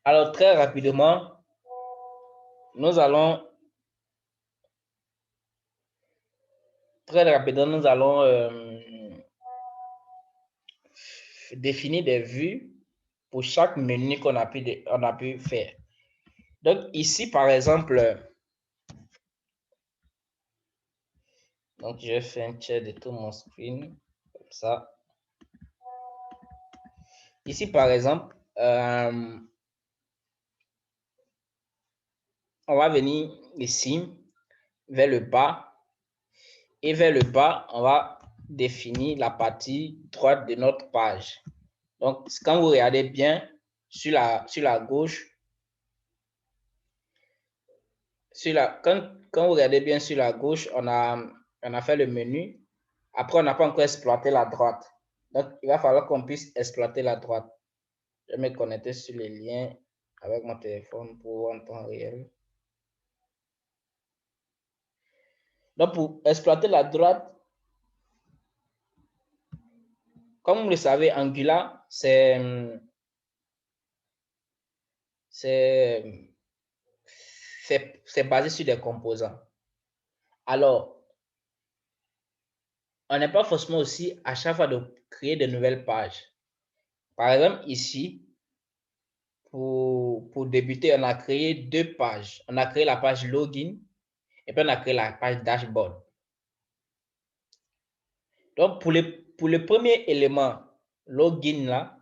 Alors, très rapidement, nous allons définir des vues pour chaque menu qu'on a pu faire. Donc, ici, par exemple, donc je fais un share de tout mon screen, comme ça. Ici, par exemple, on va venir ici, vers le bas. Et vers le bas, on va définir la partie droite de notre page. Donc, quand vous regardez bien sur la gauche, quand vous regardez bien sur la gauche, on a fait le menu. Après, on n'a pas encore exploité la droite. Donc, il va falloir qu'on puisse exploiter la droite. Je vais me connecter sur les liens avec mon téléphone pour voir en temps réel. Donc, pour exploiter la droite, comme vous le savez, Angular, c'est basé sur des composants. Alors, on n'est pas forcément aussi à chaque fois de créer de nouvelles pages. Par exemple, ici, pour débuter, on a créé 2 pages. On a créé la page login et puis on a créé la page dashboard. Donc, pour le premier élément, login là,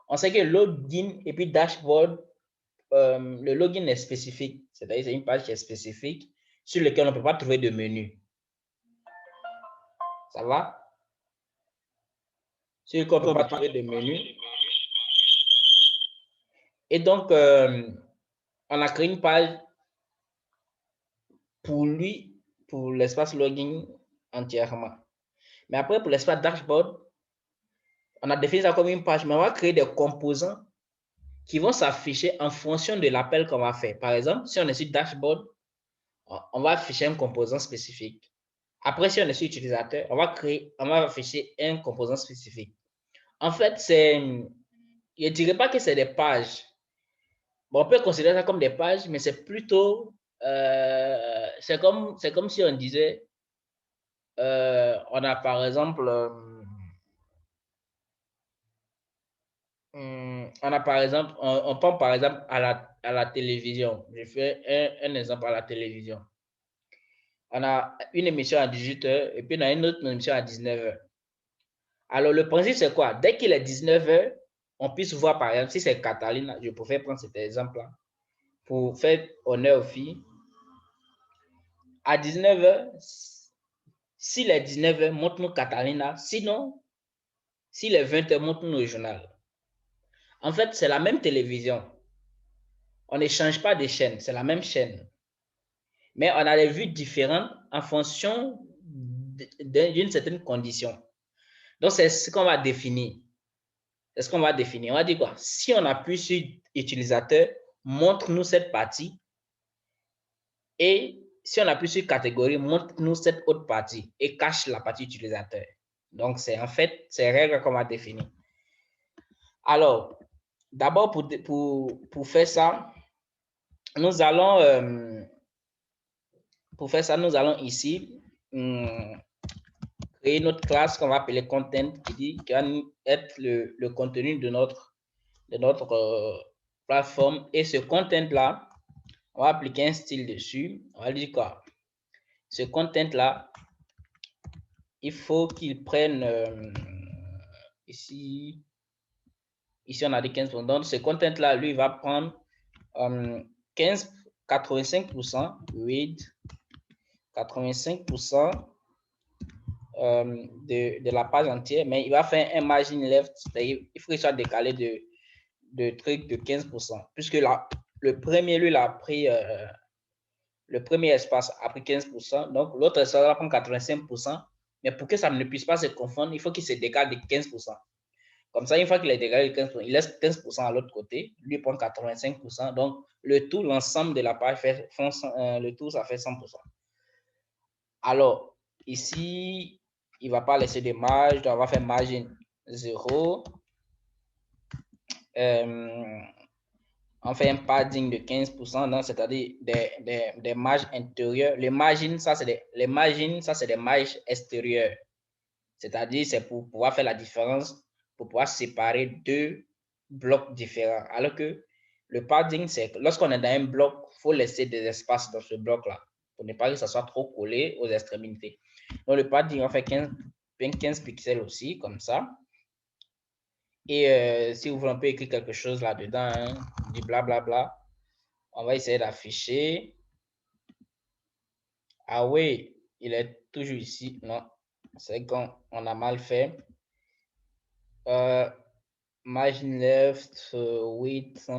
on sait que login et puis dashboard, le login est spécifique, c'est-à-dire c'est une page qui est spécifique sur laquelle on ne peut pas trouver de menu. Ça va? Sur lequel on ne peut pas trouver de menu. Et donc, on a créé une page pour lui, pour l'espace login entièrement. Mais après, pour l'espace dashboard, on a défini ça comme une page, mais on va créer des composants qui vont s'afficher en fonction de l'appel qu'on va faire. Par exemple, si on est sur dashboard, on va afficher un composant spécifique. Après, si on est sur utilisateur, on va afficher un composant spécifique. En fait, je ne dirais pas que c'est des pages. Bon, on peut considérer ça comme des pages, mais c'est plutôt, c'est comme si on disait, on a par exemple, on prend par exemple à la télévision. Je fais un exemple à la télévision. On a une émission à 18h et puis on a une autre émission à 19h. Alors, le principe, c'est quoi? Dès qu'il est 19h, on puisse voir, par exemple, si c'est Catalina, je préfère prendre cet exemple-là, pour faire honneur aux filles. À 19h, s'il est 19h, montre-nous Catalina. Sinon, s'il est 20h, montre-nous le journal. En fait, c'est la même télévision. On ne change pas de chaîne, c'est la même chaîne. Mais on a des vues différentes en fonction d'une certaine condition. Donc, c'est ce qu'on va définir. C'est ce qu'on va définir. On va dire quoi? Si on appuie sur utilisateur, montre-nous cette partie. Et si on appuie sur catégorie, montre-nous cette autre partie et cache la partie utilisateur. Donc, c'est en fait ces règles qu'on va définir. Alors, d'abord, pour faire ça, nous allons, ici créer notre classe qu'on va appeler content, qui va être le contenu de notre plateforme. Et ce content-là, on va appliquer un style dessus. On va dire quoi? Ce content-là, il faut qu'il prenne ici, on a dit 15%. Donc, ce content-là, lui, va prendre 85% read, 85% de la page entière, mais il va faire un margin left, c'est-à-dire il faut qu'il soit décalé de truc de 15%, puisque là, le premier, lui, il a pris le premier espace a pris 15%, donc l'autre espace va prendre 85%, mais pour que ça ne puisse pas se confondre, il faut qu'il se décale de 15%. Comme ça, une fois qu'il est décalé de 15%, il laisse 15% à l'autre côté, lui prend 85%, donc le tout, l'ensemble de la page, le tout, ça fait 100%. Alors, ici, il ne va pas laisser de marge, donc on va faire margin 0. on fait un padding de 15%, c'est-à-dire des marges intérieures. Les margins, ça, c'est les margins, ça, c'est des marges extérieures. C'est-à-dire, c'est pour pouvoir faire la différence, pour pouvoir séparer deux blocs différents. Alors que le padding, c'est que lorsqu'on est dans un bloc, il faut laisser des espaces dans ce bloc-là pour ne pas que ça soit trop collé aux extrémités. Donc, le padding, on fait 15 pixels aussi, comme ça. Et si vous voulez, on peut écrire quelque chose là-dedans, hein, du blablabla. On va essayer d'afficher. Ah oui, il est toujours ici. Non, c'est qu'on a mal fait. Margin left, width,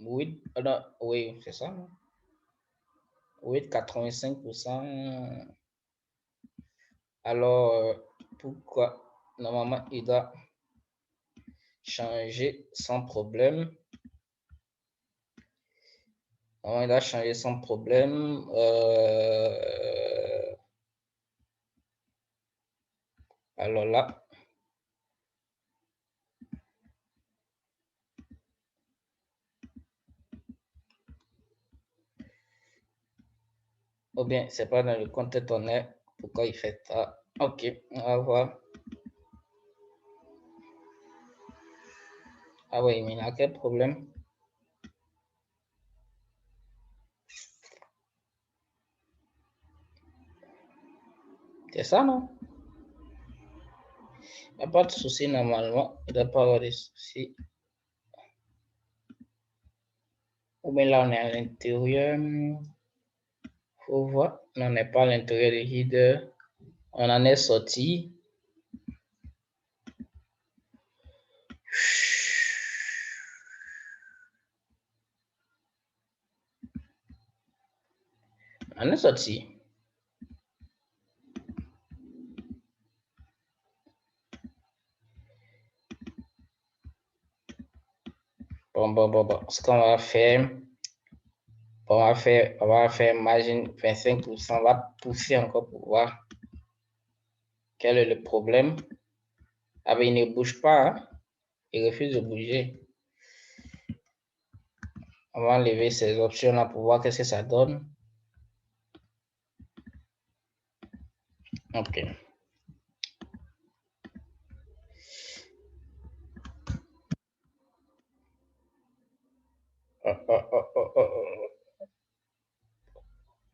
width, non, oui, c'est ça. Width 85%. Alors, pourquoi? Normalement, il doit changer sans problème. Normalement, il doit changer sans problème. Alors là, ou bien c'est pas dans le contexte on est. Pourquoi il fait ça? Ok, on va voir. Ah oui, mais il a quel problème? C'est ça, non? Il n'y a pas de souci normalement. Il ne doit pas avoir de soucis. Ou bien là, on est à l'intérieur. Faut voir. On n'est pas à l'intérieur de header. On en est sorti. On est sorti. Bon. Ce qu'on va faire, on va faire margin 25%. On va pousser encore pour voir quel est le problème. Ah ben, il ne bouge pas. Hein? Il refuse de bouger. On va enlever ces options-là pour voir qu'est-ce que ça donne. Ok.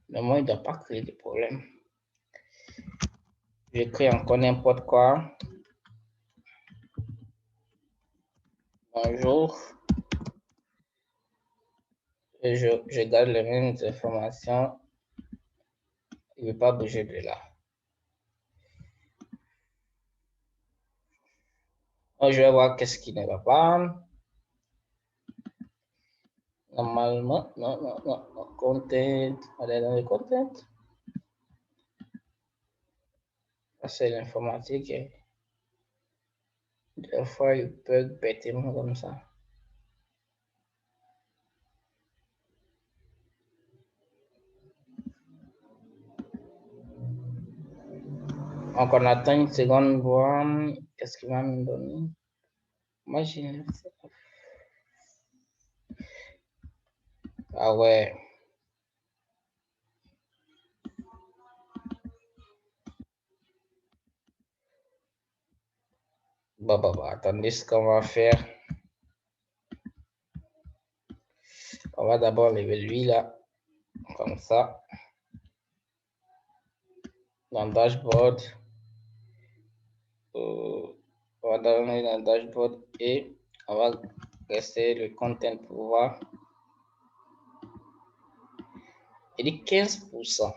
Normalement, il ne doit pas créer de problème. J'écris encore n'importe quoi. Bonjour. Et je garde les mêmes informations. Il ne veut pas bouger de là. Donc, je vais voir qu'est-ce qui ne va pas. Normalement, non. Content. On est dans le content. Ça, c'est l'informatique. Des fois, il bug bêtement comme ça. Donc, on attend une seconde, voir qu'est-ce qu'il va me donner. Moi, j'ai... Ah ouais. Bon, attendez ce qu'on va faire. On va d'abord lever lui là, comme ça. Dans le dashboard. On va donner dans le dashboard et on va rester le content pour voir. Il dit 15%.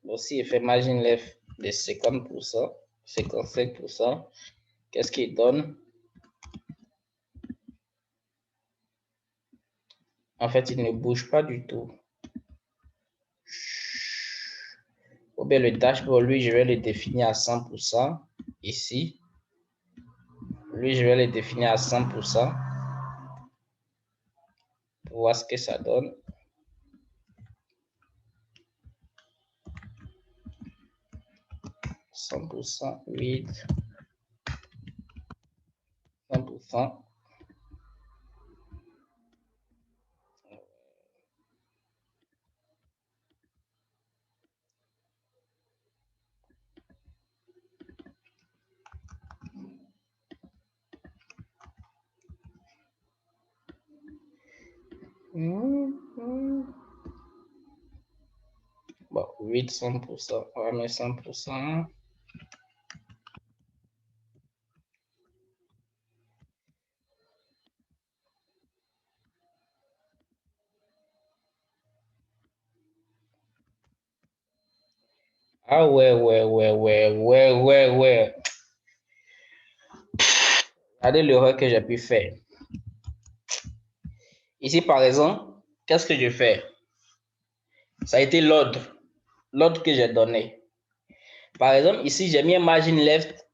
Aussi, il fait margin left de 50%, 55%. Qu'est-ce qu'il donne? En fait, il ne bouge pas du tout. Ou bien le dashboard, lui, je vais le définir à 100% ici. Lui, je vais le définir à 100% pour voir ce que ça donne. %, 8. 100%. Bon, 800%. On va mettre 100%. Ah ouais. Regardez l'erreur que j'ai pu faire. Ici, par exemple, qu'est-ce que je fais? Ça a été l'ordre que j'ai donné. Par exemple, ici, j'ai mis un margin left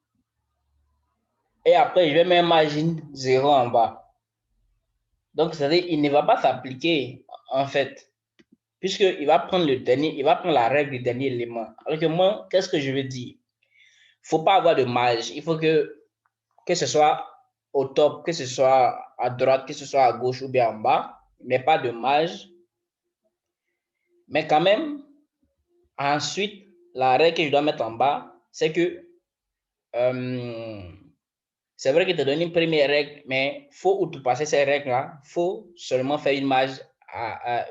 et après, je vais mettre un margin 0 en bas. Donc, c'est-à-dire, il ne va pas s'appliquer, en fait, puisqu'il va prendre le dernier, il va prendre la règle du dernier élément. Alors que moi, qu'est-ce que je veux dire? Il ne faut pas avoir de marge. Il faut que ce soit au top, que ce soit à droite, que ce soit à gauche ou bien en bas, mais pas de marge. Mais quand même, ensuite, la règle que je dois mettre en bas, c'est que c'est vrai que tu donnes une première règle, mais il faut outrepasser ces règles-là. Il faut seulement faire une marge.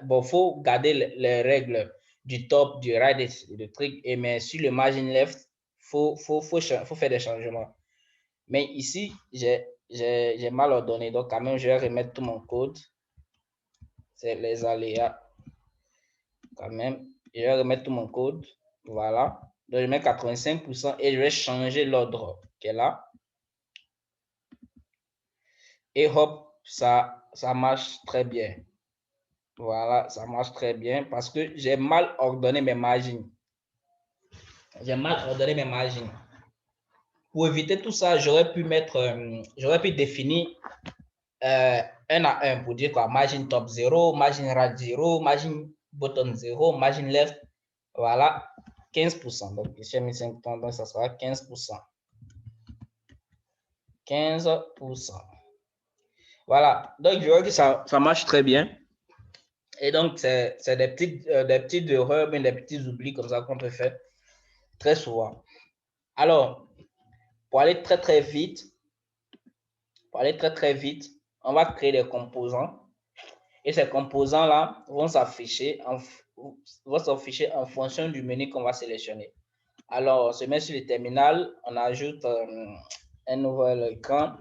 Bon, il faut garder les règles du top, du right, du truc, mais sur le margin left, il faut faire des changements. Mais ici, j'ai mal ordonné, donc quand même, je vais remettre tout mon code. C'est les aléas. Quand même, je vais remettre tout mon code. Voilà. Donc, je mets 85% et je vais changer l'ordre qui est là. Et hop, ça marche très bien. Voilà, ça marche très bien parce que j'ai mal ordonné mes margines. J'ai mal ordonné mes margines. Pour éviter tout ça, j'aurais pu définir 1 à 1 pour dire quoi, margin top 0, margin right 0, margin bottom 0, margin left, voilà, 15%. Donc, j'ai mis 5%, donc ça sera 15%. 15%. Voilà, donc je vois que ça marche très bien. Et donc, c'est des petites erreurs, mais des petits oublis comme ça qu'on peut faire très souvent. Alors, pour aller très très vite, on va créer des composants. Et ces composants-là vont s'afficher en fonction du menu qu'on va sélectionner. Alors, on se met sur le terminal, on ajoute un nouvel écran.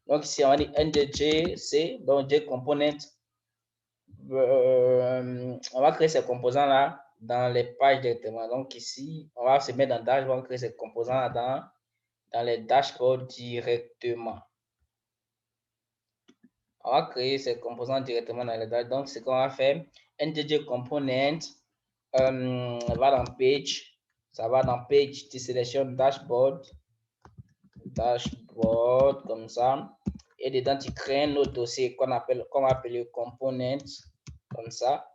Donc, ici, on va dire NDJC, donc JComponent. On va créer ces composants-là dans les pages directement. Donc, ici, on va se mettre dans Dashboard, on va créer ces composants-là dans les dashboards directement. On va créer ces composants directement dans les dashboards. Donc, ce qu'on va faire, NTG Component, va dans Page, ça va dans Page, tu sélectionnes Dashboard, comme ça. Et dedans, tu crées un autre dossier qu'on va appeler Component, comme ça.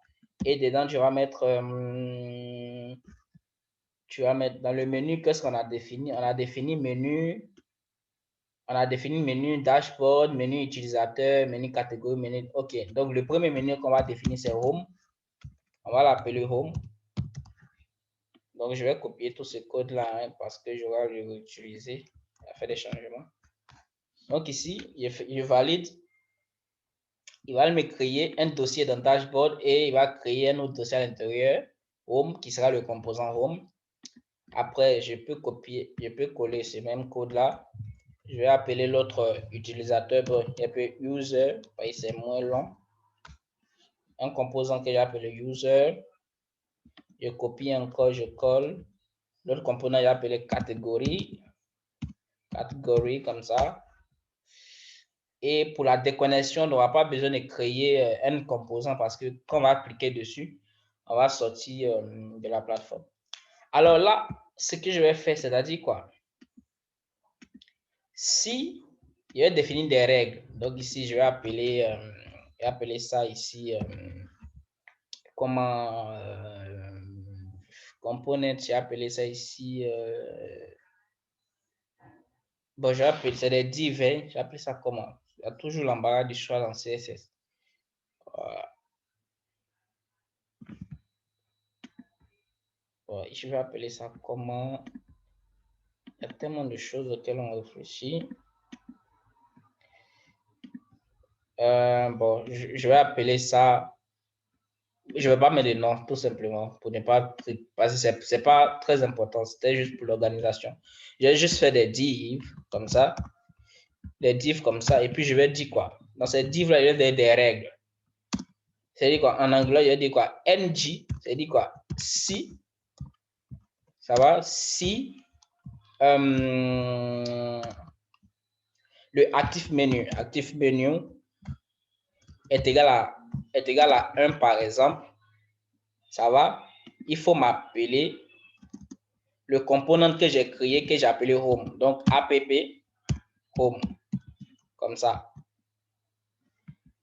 Et dedans, tu vas mettre dans le menu, qu'est-ce qu'on a défini? On a défini menu dashboard, menu utilisateur, menu catégorie, menu. OK. Donc, le premier menu qu'on va définir, c'est Home. On va l'appeler Home. Donc, je vais copier tout ce code-là hein, parce que je vais le réutiliser à faire des changements. Donc, ici, je valide. Il va me créer un dossier dans dashboard et il va créer un autre dossier à l'intérieur, Home, qui sera le composant Home. Après, je peux coller ce même code-là. Je vais appeler l'autre utilisateur, user, c'est moins long. Un composant que j'ai appelé user. Je copie encore, je colle. L'autre composant, j'ai appelé catégorie. Catégorie, comme ça. Et pour la déconnexion, on n'aura pas besoin de créer un composant parce que quand on va cliquer dessus, on va sortir de la plateforme. Alors là, ce que je vais faire, c'est-à-dire quoi? Si je vais définir des règles, donc ici, je vais appeler ça ici comment component, j'ai appelé ça ici Bon, je vais appeler, c'est des divs, hein. J'appelle ça comment? Il y a toujours l'embarras du choix dans CSS. Voilà. Bon, je vais appeler ça comment? Il y a tellement de choses auxquelles on réfléchit. Bon, je vais appeler ça. Je ne vais pas mettre de nom, tout simplement, pour ne pas. Parce que c'est pas très important, c'était juste pour l'organisation. Je vais juste faire des divs comme ça. Des divs comme ça. Et puis, je vais dire quoi? Dans ces divs-là, il y a des règles. C'est-à-dire quoi? En anglais, il y a dit quoi? NG, c'est-à-dire quoi? Si, ça va? Si le actif menu est égal à 1 par exemple, ça va? Il faut m'appeler le component que j'ai créé, que j'ai appelé home. Donc, app home, comme ça.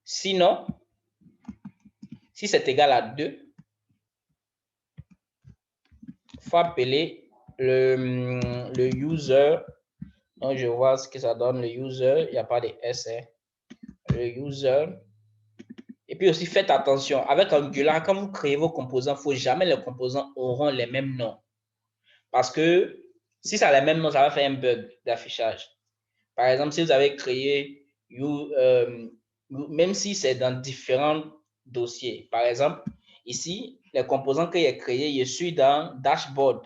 Sinon, si c'est égal à 2, il faut appeler le user. Donc, je vois ce que ça donne, le user. Il n'y a pas de S. Hein. Le user. Et puis aussi, faites attention. Avec Angular, quand vous créez vos composants, il ne faut jamais les composants auront les mêmes noms. Parce que si ça a les mêmes noms, ça va faire un bug d'affichage. Par exemple, si vous avez créé, même si c'est dans différents dossiers, par exemple, ici, les composants que j'ai créés, je suis dans Dashboard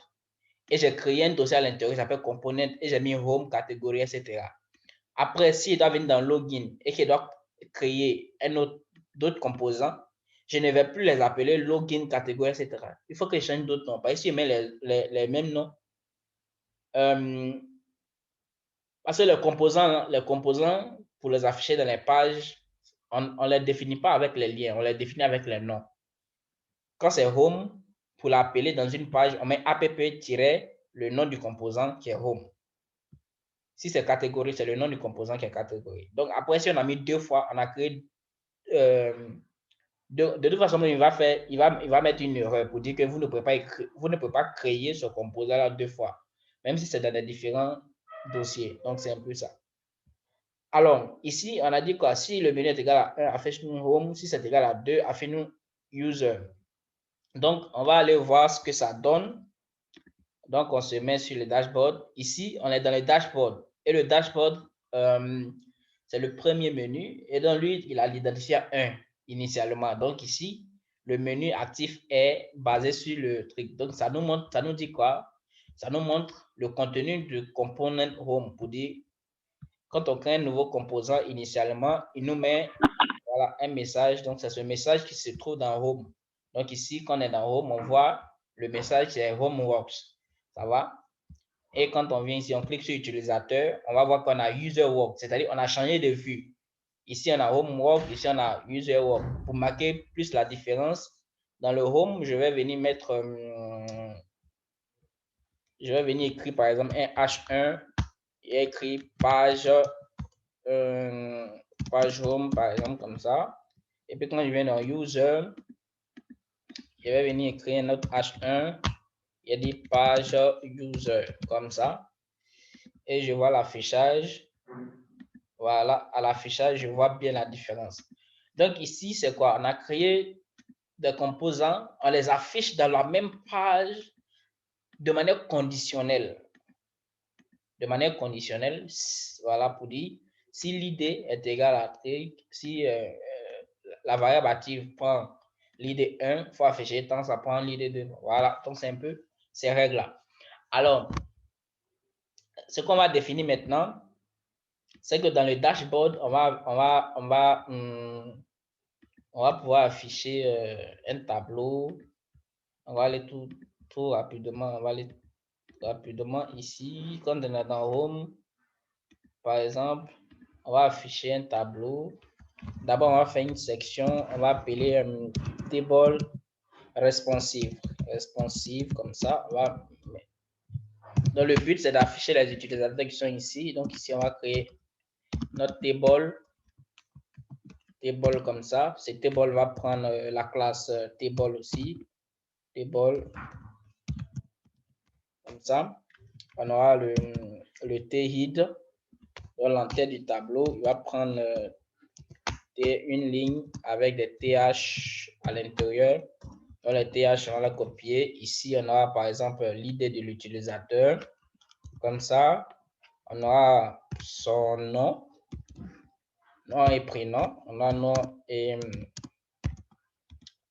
et j'ai créé un dossier à l'intérieur qui s'appelle Component et j'ai mis Home, catégorie, etc. Après, si je dois venir dans Login et que je dois créer d'autres composants, je ne vais plus les appeler Login, catégorie, etc. Il faut que je change d'autres noms. Parce que si je mets les mêmes noms, parce que les composants, pour les afficher dans les pages, on ne les définit pas avec les liens, on les définit avec les noms. Quand c'est home, pour l'appeler dans une page, on met app-le nom du composant qui est home. Si c'est catégorie, c'est le nom du composant qui est catégorie. Donc après, si on a mis 2 fois, on a créé de toute façon, il va mettre une erreur pour dire que vous ne pouvez pas créer ce composant-là 2 fois, même si c'est dans des différents dossiers. Donc, c'est un peu ça. Alors, ici, on a dit quoi? Si le menu est égal à 1, affiche-nous home. Si c'est égal à 2, affiche-nous user. Donc, on va aller voir ce que ça donne. Donc, on se met sur le dashboard. Ici, on est dans le dashboard. Et le dashboard, c'est le premier menu. Et dans lui, il a l'identifié 1 initialement. Donc, ici, le menu actif est basé sur le truc. Donc, ça nous dit quoi? Ça nous montre le contenu du component home pour dire quand on crée un nouveau composant initialement, il nous met voilà, un message. Donc, c'est ce message qui se trouve dans Home. Donc, ici, quand on est dans Home, on voit le message qui est Homeworks. Ça va? Et quand on vient ici, on clique sur utilisateur, on va voir qu'on a UserWork, c'est-à-dire on a changé de vue. Ici, on a Homework, ici, on a UserWork. Pour marquer plus la différence, dans le Home, je vais venir mettre, je vais venir écrire par exemple un H1 et écrire page home par exemple comme ça. Et puis quand je viens dans user, je vais venir écrire un autre H1 et dit page user comme ça. Et je vois l'affichage. Voilà, à l'affichage, je vois bien la différence. Donc ici, c'est quoi? On a créé des composants, on les affiche dans la même page de manière conditionnelle. De manière conditionnelle, voilà, pour dire si l'id est égal à si la variable active prend l'id 1, il faut afficher tant ça prend l'id 2. Voilà, donc c'est un peu ces règles-là. Alors, ce qu'on va définir maintenant, c'est que dans le dashboard, on va pouvoir afficher un tableau. On va aller tout rapidement. On va aller rapidement ici. Quand on est dans Home, par exemple, on va afficher un tableau. D'abord, on va faire une section. On va appeler table responsive. Responsive, comme ça. Donc, le but, c'est d'afficher les utilisateurs qui sont ici. Donc, ici, on va créer notre table comme ça. Ce table va prendre la classe table aussi. Table comme ça. On aura le theid. dans l'entête du tableau, il va prendre une ligne avec des TH à l'intérieur. Dans les TH, on va la copier. Ici, on aura par exemple l'idée de l'utilisateur. Comme ça, on aura son nom et prénom. On a nom et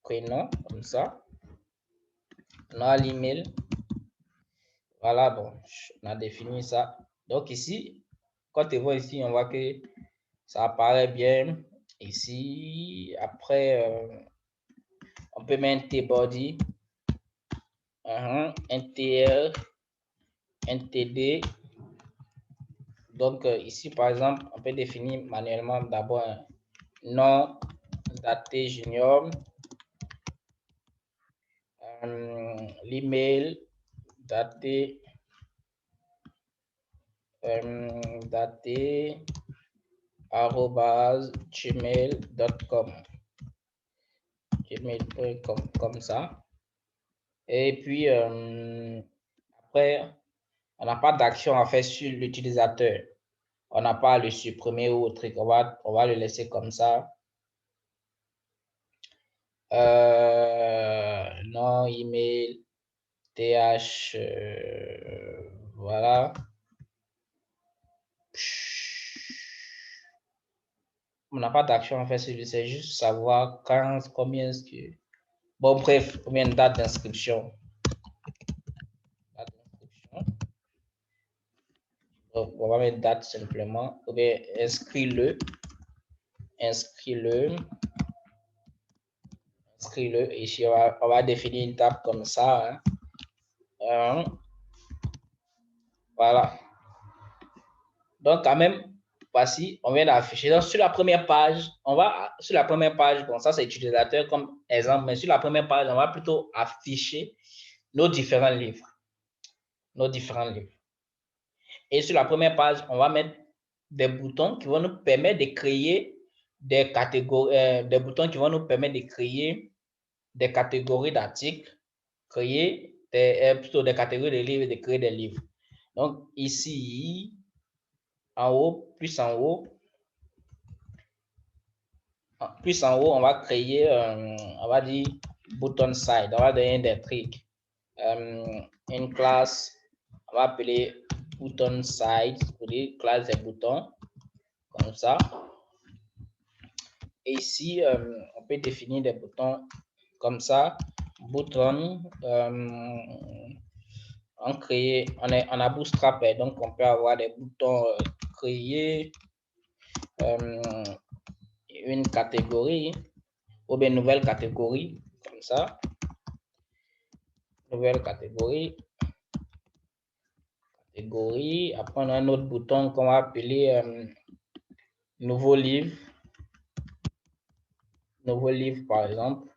prénom, comme ça. On a l'email. Voilà, bon, on a défini ça. Donc ici, quand tu vois ici, on voit que ça apparaît bien. Ici, après, on peut mettre un T-body, un TR, un TD. Donc ici, par exemple, on peut définir manuellement d'abord un nom daté junior, l'email daté @gmail.com comme ça. Et puis après, on n'a pas d'action à faire sur l'utilisateur. On n'a pas à le supprimer ou autre. On va le laisser comme ça. Non, email, TH, voilà. On n'a pas d'action à faire sur lui, c'est juste savoir combien est-ce que... Bon, bref, combien de dates d'inscription. Donc, on va mettre date simplement. Ou bien, inscris-le. Inscris-le. Inscris-le. Ici, on va définir une table comme ça. Hein. Voilà. Donc, quand même, voici, on vient d'afficher. Donc, sur la première page, bon, ça c'est utilisateur comme exemple, mais sur la première page, on va plutôt afficher nos différents livres. Et sur la première page, on va mettre des boutons qui vont nous permettre de créer des catégories, des boutons qui vont nous permettre de créer des catégories d'articles, plutôt des catégories de livres, de créer des livres. Donc, ici, en haut, plus en haut, on va créer, on va dire button side, on va donner des trucs. Une classe, on va appeler button side, pour dire classe des boutons, comme ça. Et ici, on peut définir des boutons comme ça. Button, on a bootstrapé, donc on peut avoir des boutons créés, une catégorie ou bien une nouvelle catégorie, comme ça. Nouvelle catégorie. Après, on a un autre bouton qu'on va appeler nouveau livre. Nouveau livre, par exemple.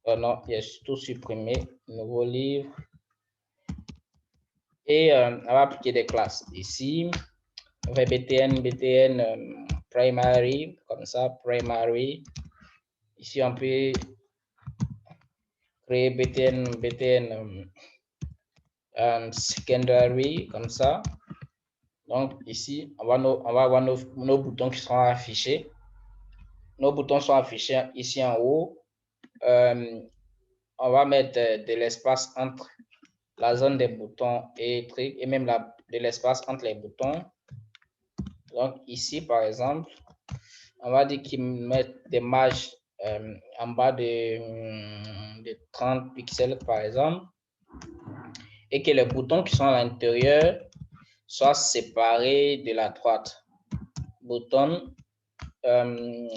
Non, il y a tout supprimé. Nouveau livre. Et on va appliquer des classes. Ici, on fait BTN, primary, comme ça, primary. Ici, on peut créer BTN secondary, comme ça. Donc, ici, on va avoir nos boutons qui seront affichés. Nos boutons sont affichés ici en haut. On va mettre de l'espace entre la zone des boutons et même de l'espace entre les boutons. Donc, ici, par exemple, on va dire qu'ils mettent des marges en bas de 30 pixels, par exemple, et que les boutons qui sont à l'intérieur soient séparés de la droite. Bouton,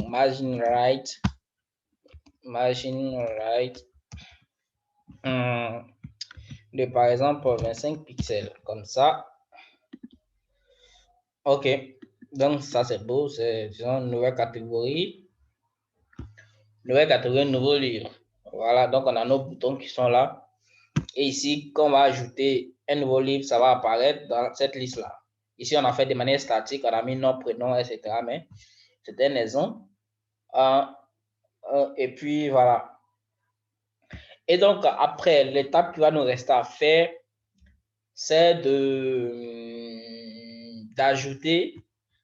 margin right, de par exemple 25 pixels, comme ça. Ok, donc ça c'est beau, c'est une nouvelle catégorie. Nouveau livre. Voilà, donc on a nos boutons qui sont là. Et ici, quand on va ajouter un nouveau livre, ça va apparaître dans cette liste-là. Ici, on a fait de manière statique, on a mis nom, prénom, etc. Mais c'était un exemple. Et puis, voilà. Et donc, après, l'étape qui va nous rester à faire, c'est de d'ajouter,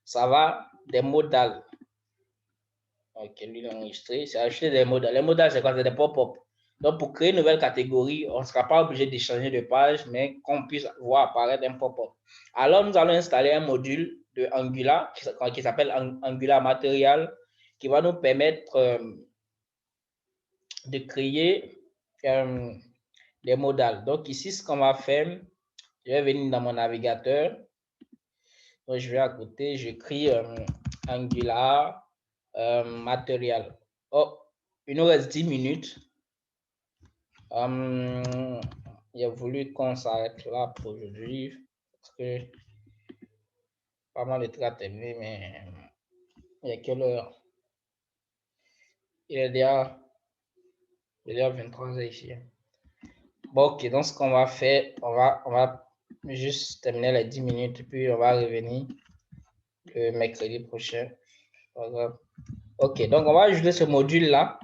ça va, des modales. Ok, lui, il a enregistré. C'est ajouter des modales. Les modales, c'est quoi? C'est des pop-up. Donc, pour créer une nouvelle catégorie, on ne sera pas obligé de changer de page, mais qu'on puisse voir apparaître un pop-up. Alors, nous allons installer un module de Angular qui s'appelle Angular Material, qui va nous permettre de créer des modales. Donc, ici, ce qu'on va faire, je vais venir dans mon navigateur. Donc, je vais à côté, j'écris Angular Material. Oh, il nous reste 10 minutes. Il a voulu qu'on s'arrête là pour aujourd'hui parce que pas mal de trucs à terminer, mais il y a quelle heure? Il est déjà 23 h ici. Bon, ok, donc ce qu'on va faire, on va juste terminer les 10 minutes, puis on va revenir le mercredi prochain. Ok, donc on va ajouter ce module-là.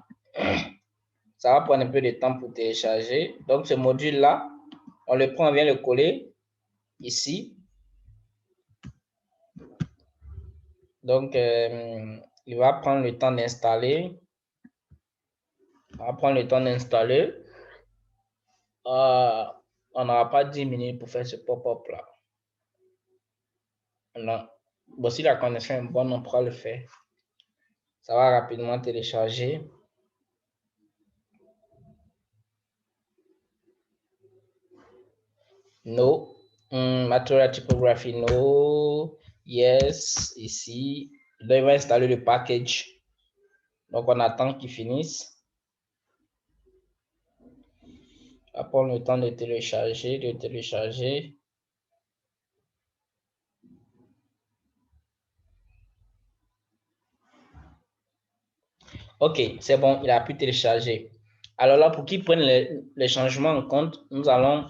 Ça va prendre un peu de temps pour télécharger. Donc ce module-là, on le prend, on vient le coller ici. Donc, il va prendre le temps d'installer. On va prendre le temps d'installer. On n'aura pas 10 minutes pour faire ce pop-up là. Non. Bon, si la connexion est bonne, on pourra le faire. Ça va rapidement télécharger. No. Material typography, no. Yes. Ici. Là, il va installer le package. Donc, on attend qu'il finisse. On va prendre le temps de télécharger, Ok, c'est bon, il a pu télécharger. Alors là, pour qu'il prenne les changements en compte, nous allons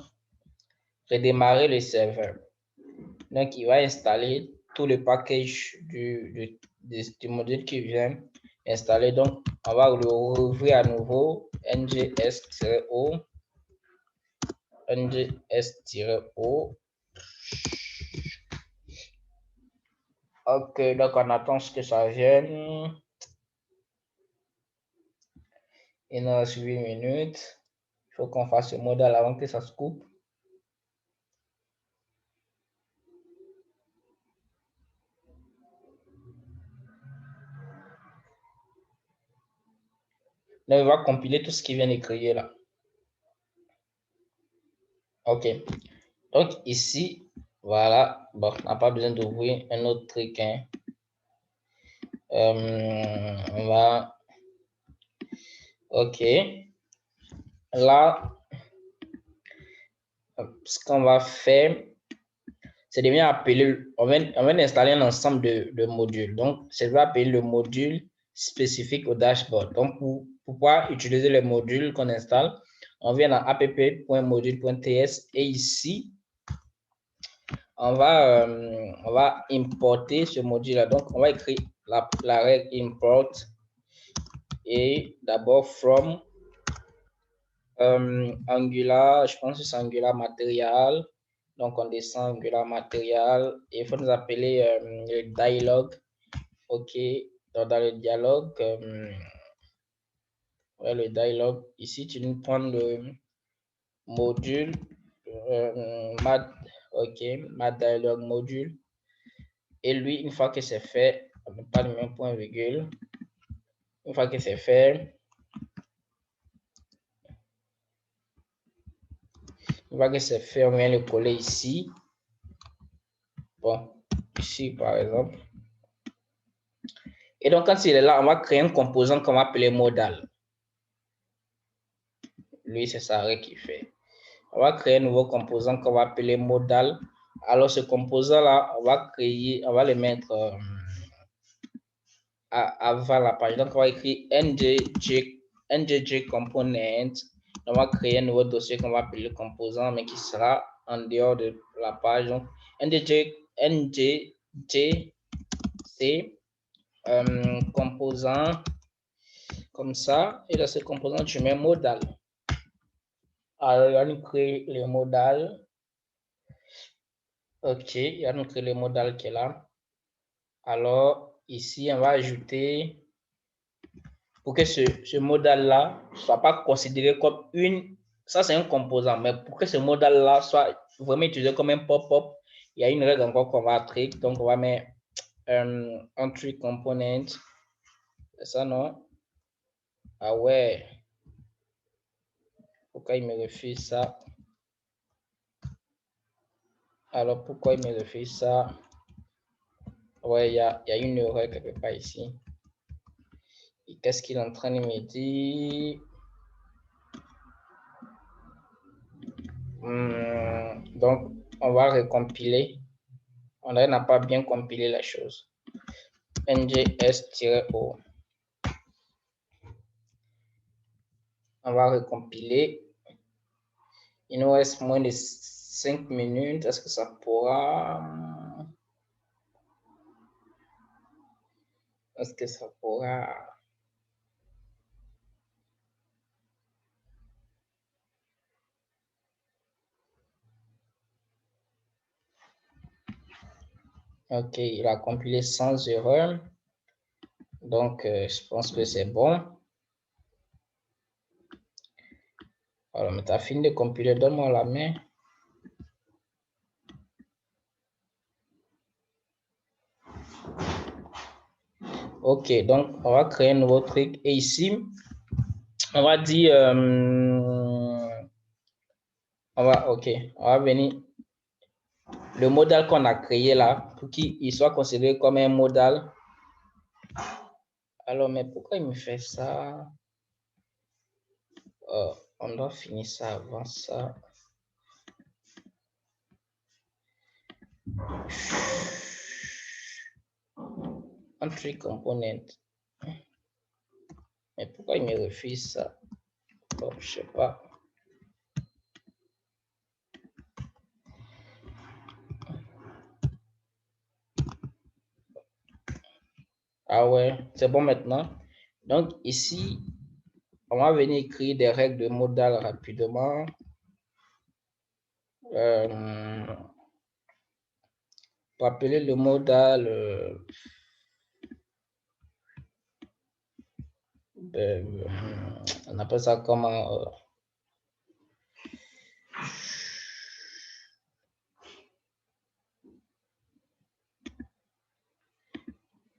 redémarrer le serveur. Donc, il va installer tout le package du module qui vient installer. Donc, on va le rouvrir à nouveau, ngs-o, ngs-o. Ok, donc on attend ce que ça vienne. Il nous reste 8 minutes. Il faut qu'on fasse ce modèle avant que ça se coupe. Là, il va compiler tout ce qui vient de créer là. Ok. Donc ici, voilà. Bon, on n'a pas besoin d'ouvrir un autre truc. Hein. On va... Ok. Là, ce qu'on va faire, c'est de bien appeler... On va installer un ensemble de modules. Donc, c'est de appeler le module spécifique au dashboard. Donc, pour pouvoir utiliser les modules qu'on installe, on vient dans app.module.ts et ici, on va importer ce module-là. Donc, on va écrire la règle import et d'abord from Angular, je pense que c'est Angular Material. Donc, on descend Angular Material et il faut nous appeler le dialogue. OK. Donc, dans le dialogue, ouais, le dialogue, ici, tu nous prends le module Mat dialogue module. Et lui, une fois que c'est fait, on n'a pas le même point virgule. Une fois que c'est fait, on vient le coller ici. Bon, ici par exemple. Et donc, quand il est là, on va créer un composant qu'on va appeler modal. Lui, c'est ça qu'il fait. On va créer un nouveau composant qu'on va appeler modal. Alors, ce composant-là, on va le mettre avant la page. Donc, on va écrire ngj component. On va créer un nouveau dossier qu'on va appeler le composant, mais qui sera en dehors de la page. Donc, ngj c'est composant comme ça. Et dans ce composant, tu mets modal. Alors, on crée le modal. OK, il y a le modal qui est là. Alors, ici, on va ajouter, pour que ce modal-là ne soit pas considéré comme ça c'est un composant, mais pour que ce modal-là soit vraiment utilisé comme un pop-up, il y a une règle encore qu'on va trick, donc on va mettre un trick component. C'est ça, non? Ah ouais. Pourquoi il me refuse ça? Alors, pourquoi il me refuse ça? Ouais, il y a une erreur quelque part ici. Qu'est-ce qu'il est en train de me dire? Donc, on va recompiler. On n'a pas bien compilé la chose. NGS-O. On va recompiler. Il nous reste moins de 5 minutes. Est-ce que ça pourra... Est-ce que ça pourra... Ok, il a compilé sans erreur. Donc, je pense que c'est bon. Alors, mais tu as fini de compiler, donne-moi la main. Ok, donc on va créer un nouveau truc. Et ici, on va dire... on va venir... Le modèle qu'on a créé là, pour qu'il soit considéré comme un modèle. Alors, mais pourquoi il me fait ça? On doit finir ça avant ça. Entry component. Mais pourquoi il me refuse ça? Bon, je sais pas. Ah ouais, c'est bon maintenant. Donc ici, on va venir écrire des règles de modal rapidement. Pour appeler le modal, on appelle ça comment?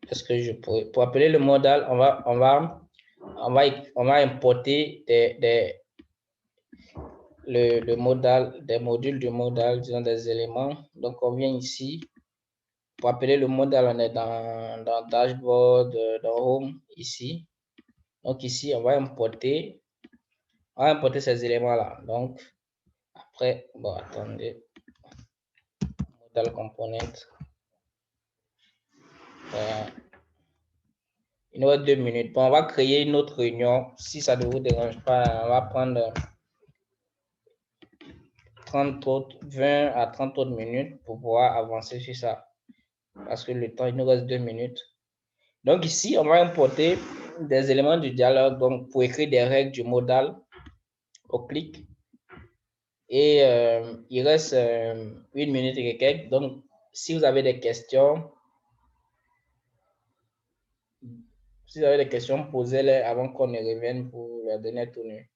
Est-ce que je pourrais, pour appeler le modal, on va importer le modal, des modules du modal, disons des éléments. Donc, on vient ici. Pour appeler le modal, on est dans Dashboard, dans Home, ici. Donc, ici, on va importer ces éléments-là. Donc, après, bon, attendez. Modal component. Il nous reste 2 minutes. Bon, on va créer une autre réunion. Si ça ne vous dérange pas, on va prendre 20 à 30 autres minutes pour pouvoir avancer sur ça. Parce que le temps, il nous reste 2 minutes. Donc ici, on va importer des éléments du dialogue donc pour écrire des règles du modal au clic. Et il reste 1 minute et quelques. Donc, si vous avez des questions, posez-les avant qu'on ne revienne pour la dernière tournée.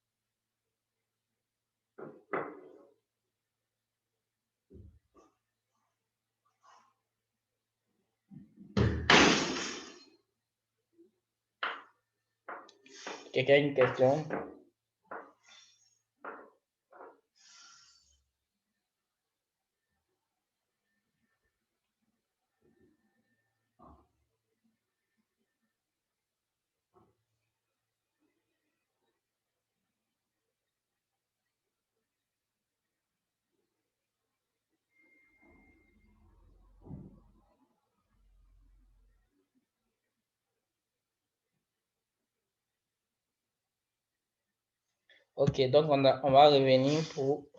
Quelqu'un a une question? Ok, donc on va revenir pour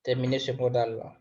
terminer ce modal-là.